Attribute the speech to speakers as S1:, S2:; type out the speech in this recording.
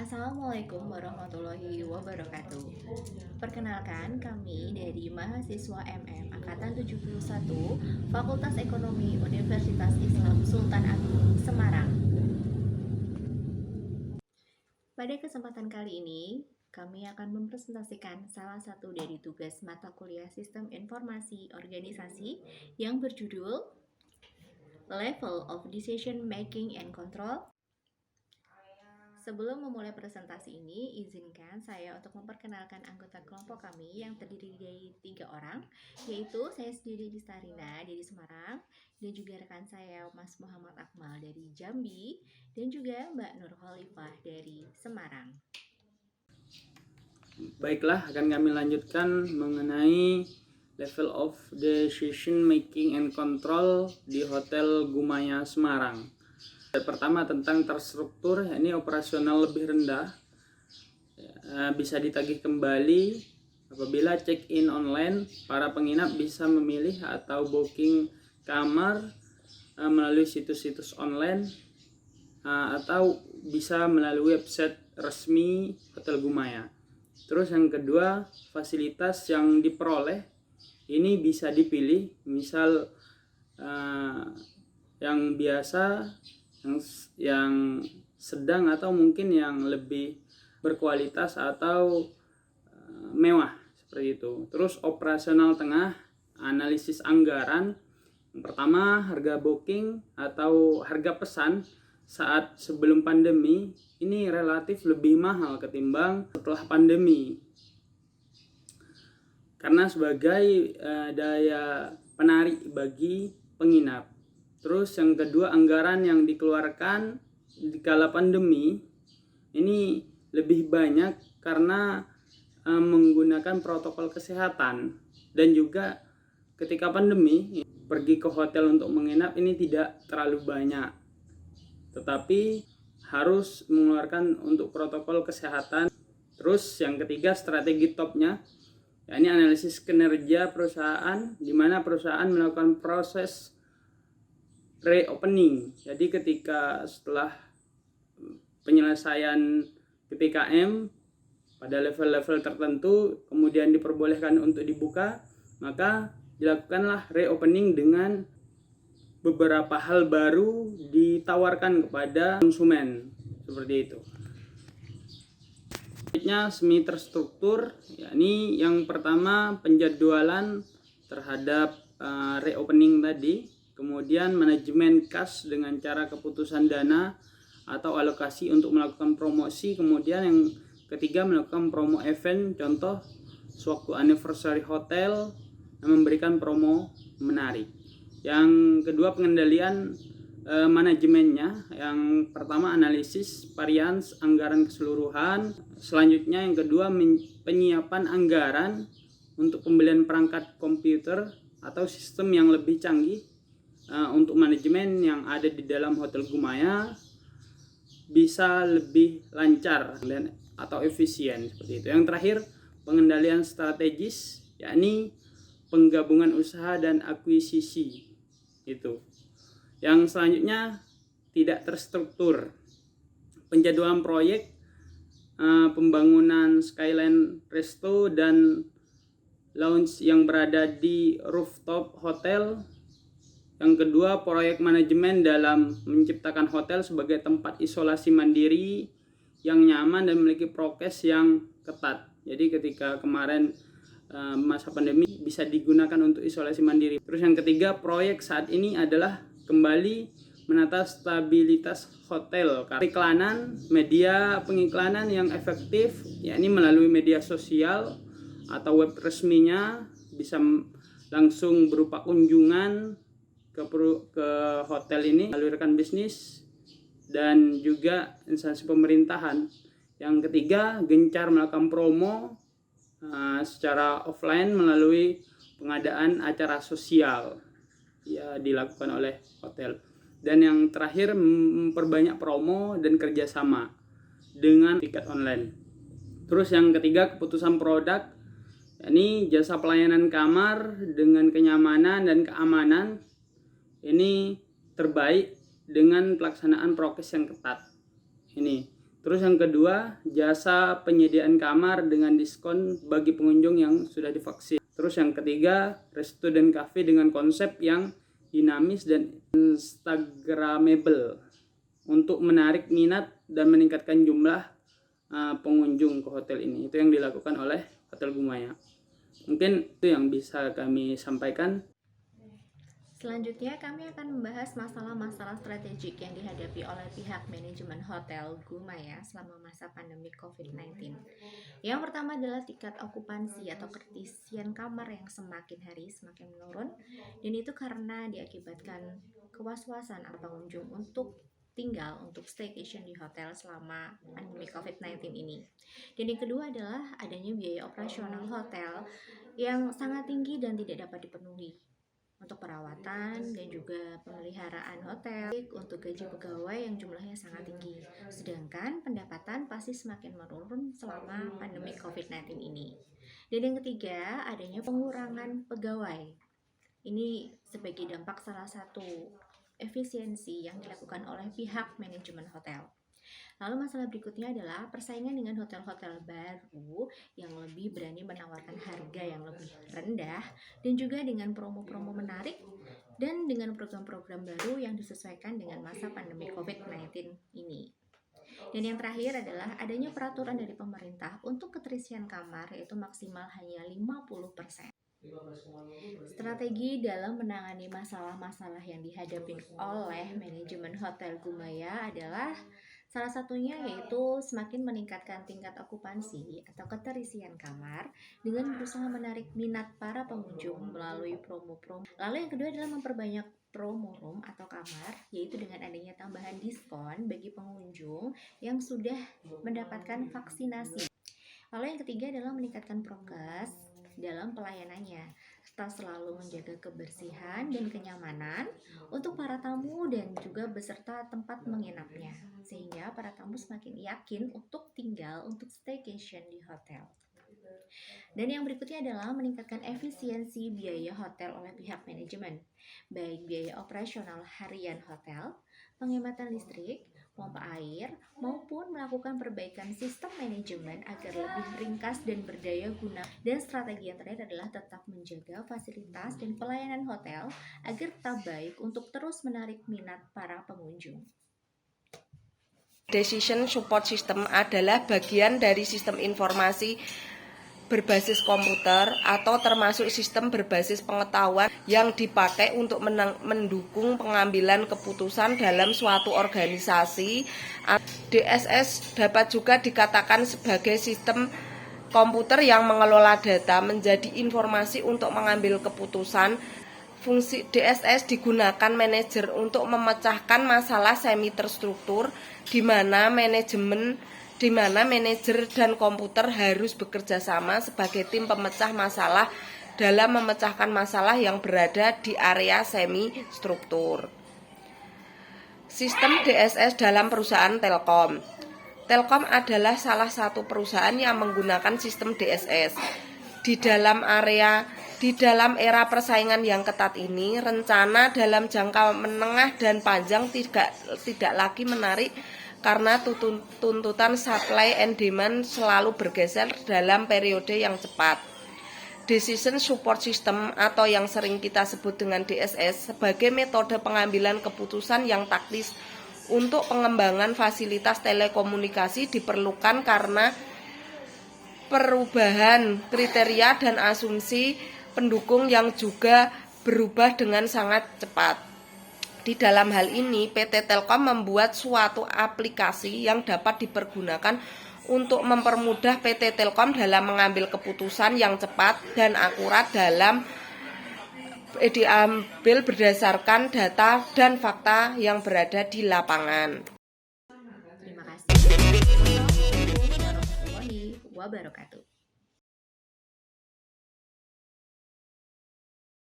S1: Assalamualaikum warahmatullahi wabarakatuh. Perkenalkan, kami dari mahasiswa MM Angkatan 71 Fakultas Ekonomi Universitas Islam Sultan Agung Semarang. Pada kesempatan kali ini, kami akan mempresentasikan salah satu dari tugas mata kuliah Sistem Informasi Organisasi yang berjudul Level of Decision Making and Control. Sebelum memulai presentasi ini, izinkan saya untuk memperkenalkan anggota kelompok kami yang terdiri dari 3 orang, yaitu saya sendiri Distarina dari Semarang, dan juga rekan saya Mas Muhammad Akmal dari Jambi, dan juga Mbak Nur Khalifah dari Semarang.
S2: Baiklah, akan kami lanjutkan mengenai level of decision making and control di Hotel Gumaya Semarang. Pertama tentang terstruktur, ini operasional lebih rendah, bisa ditagih kembali apabila check-in online. Para penginap bisa memilih atau booking kamar melalui situs-situs online atau bisa melalui website resmi Hotel Gumaya. Terus yang kedua, fasilitas yang diperoleh ini bisa dipilih, misal yang biasa, yang sedang, atau mungkin yang lebih berkualitas atau mewah seperti itu. Terus operasional tengah, analisis anggaran. Yang pertama, harga booking atau harga pesan saat sebelum pandemi ini relatif lebih mahal ketimbang setelah pandemi, karena sebagai daya penarik bagi penginap. Terus yang kedua, anggaran yang dikeluarkan di kala pandemi ini lebih banyak karena menggunakan protokol kesehatan, dan juga ketika pandemi pergi ke hotel untuk menginap ini tidak terlalu banyak, tetapi harus mengeluarkan untuk protokol kesehatan. Terus yang ketiga, strategi topnya, ini analisis kinerja perusahaan, di mana perusahaan melakukan proses reopening. Jadi ketika setelah penyelesaian PPKM pada level-level tertentu kemudian diperbolehkan untuk dibuka, maka dilakukanlah reopening dengan beberapa hal baru ditawarkan kepada konsumen, seperti itu. Selanjutnya semi terstruktur, yakni yang pertama penjadwalan terhadap reopening tadi, kemudian manajemen kas dengan cara keputusan dana atau alokasi untuk melakukan promosi, kemudian yang ketiga melakukan promo event, contoh sewaktu anniversary hotel memberikan promo menarik. Yang kedua, pengendalian manajemennya. Yang pertama, analisis varians anggaran keseluruhan. Selanjutnya yang kedua, penyiapan anggaran untuk pembelian perangkat komputer atau sistem yang lebih canggih untuk manajemen yang ada di dalam Hotel Gumaya bisa lebih lancar atau efisien, seperti itu. Yang terakhir, pengendalian strategis, yakni penggabungan usaha dan akuisisi. Itu. Yang selanjutnya, tidak terstruktur, penjadwalan proyek, pembangunan Skyline Resto dan lounge yang berada di rooftop hotel. Yang kedua, proyek manajemen dalam menciptakan hotel sebagai tempat isolasi mandiri yang nyaman dan memiliki prokes yang ketat. Jadi ketika kemarin masa pandemi bisa digunakan untuk isolasi mandiri. Terus yang ketiga, proyek saat ini adalah kembali menata stabilitas hotel. Periklanan, media pengiklanan yang efektif, yakni melalui media sosial atau web resminya, bisa langsung berupa kunjungan ke hotel ini melalui rekan bisnis dan juga instansi pemerintahan. Yang ketiga, gencar melakukan promo secara offline melalui pengadaan acara sosial ya dilakukan oleh hotel. Dan yang terakhir, memperbanyak promo dan kerjasama dengan tiket online. Terus yang ketiga, keputusan produk, ini jasa pelayanan kamar dengan kenyamanan dan keamanan ini terbaik dengan pelaksanaan prokes yang ketat. Ini Terus yang kedua, jasa penyediaan kamar dengan diskon bagi pengunjung yang sudah divaksin. Terus yang ketiga, resto dan cafe dengan konsep yang dinamis dan instagramable untuk menarik minat dan meningkatkan jumlah pengunjung ke hotel ini. Itu yang dilakukan oleh Hotel Gumaya. Mungkin itu yang bisa kami sampaikan.
S1: Selanjutnya kami akan membahas masalah-masalah strategik yang dihadapi oleh pihak manajemen Hotel Gumaya selama masa pandemi COVID-19. Yang pertama adalah tingkat okupansi atau keterisian kamar yang semakin hari semakin menurun, dan itu karena diakibatkan kewas-wasan pengunjung untuk tinggal untuk staycation di hotel selama pandemi COVID-19 ini. Dan yang kedua adalah adanya biaya operasional hotel yang sangat tinggi dan tidak dapat dipenuhi untuk perawatan dan juga pemeliharaan hotel, untuk gaji pegawai yang jumlahnya sangat tinggi. Sedangkan pendapatan pasti semakin menurun selama pandemi COVID-19 ini. Dan yang ketiga, adanya pengurangan pegawai. Ini sebagai dampak salah satu efisiensi yang dilakukan oleh pihak manajemen hotel. Lalu masalah berikutnya adalah persaingan dengan hotel-hotel baru yang lebih berani menawarkan harga yang lebih rendah dan juga dengan promo-promo menarik dan dengan program-program baru yang disesuaikan dengan masa pandemi COVID-19 ini. Dan yang terakhir adalah adanya peraturan dari pemerintah untuk keterisian kamar yaitu maksimal hanya 50%. Strategi dalam menangani masalah-masalah yang dihadapi oleh manajemen Hotel Gumaya adalah salah satunya yaitu semakin meningkatkan tingkat okupansi atau keterisian kamar dengan berusaha menarik minat para pengunjung melalui promo-promo. Lalu yang kedua adalah memperbanyak promo room atau kamar, yaitu dengan adanya tambahan diskon bagi pengunjung yang sudah mendapatkan vaksinasi. Lalu yang ketiga adalah meningkatkan prokes dalam pelayanannya, serta selalu menjaga kebersihan dan kenyamanan untuk para tamu dan juga beserta tempat menginapnya, sehingga para tamu semakin yakin untuk tinggal untuk staycation di hotel. Dan yang berikutnya adalah meningkatkan efisiensi biaya hotel oleh pihak manajemen, baik biaya operasional harian hotel, penghematan listrik, pompa air, maupun melakukan perbaikan sistem manajemen agar lebih ringkas dan berdaya guna. Dan strategi yang terakhir adalah tetap menjaga fasilitas dan pelayanan hotel agar tetap baik untuk terus menarik minat para pengunjung.
S3: Decision Support System adalah bagian dari sistem informasi berbasis komputer atau termasuk sistem berbasis pengetahuan yang dipakai untuk mendukung pengambilan keputusan dalam suatu organisasi. DSS dapat juga dikatakan sebagai sistem komputer yang mengelola data menjadi informasi untuk mengambil keputusan. Fungsi DSS digunakan manajer untuk memecahkan masalah semi terstruktur di mana manajer dan komputer harus bekerja sama sebagai tim pemecah masalah dalam memecahkan masalah yang berada di area semi struktur. Sistem DSS dalam perusahaan Telkom. Telkom adalah salah satu perusahaan yang menggunakan sistem DSS. Di dalam era persaingan yang ketat ini, rencana dalam jangka menengah dan panjang tidak lagi menarik karena tuntutan supply and demand selalu bergeser dalam periode yang cepat. Decision Support System atau yang sering kita sebut dengan DSS sebagai metode pengambilan keputusan yang taktis untuk pengembangan fasilitas telekomunikasi diperlukan karena perubahan kriteria dan asumsi pendukung yang juga berubah dengan sangat cepat. Di dalam hal ini, PT Telkom membuat suatu aplikasi yang dapat dipergunakan untuk mempermudah PT Telkom dalam mengambil keputusan yang cepat dan akurat dalam diambil berdasarkan data dan fakta yang berada di lapangan.
S1: Terima kasih. Wassalamualaikum warahmatullahi wabarakatuh.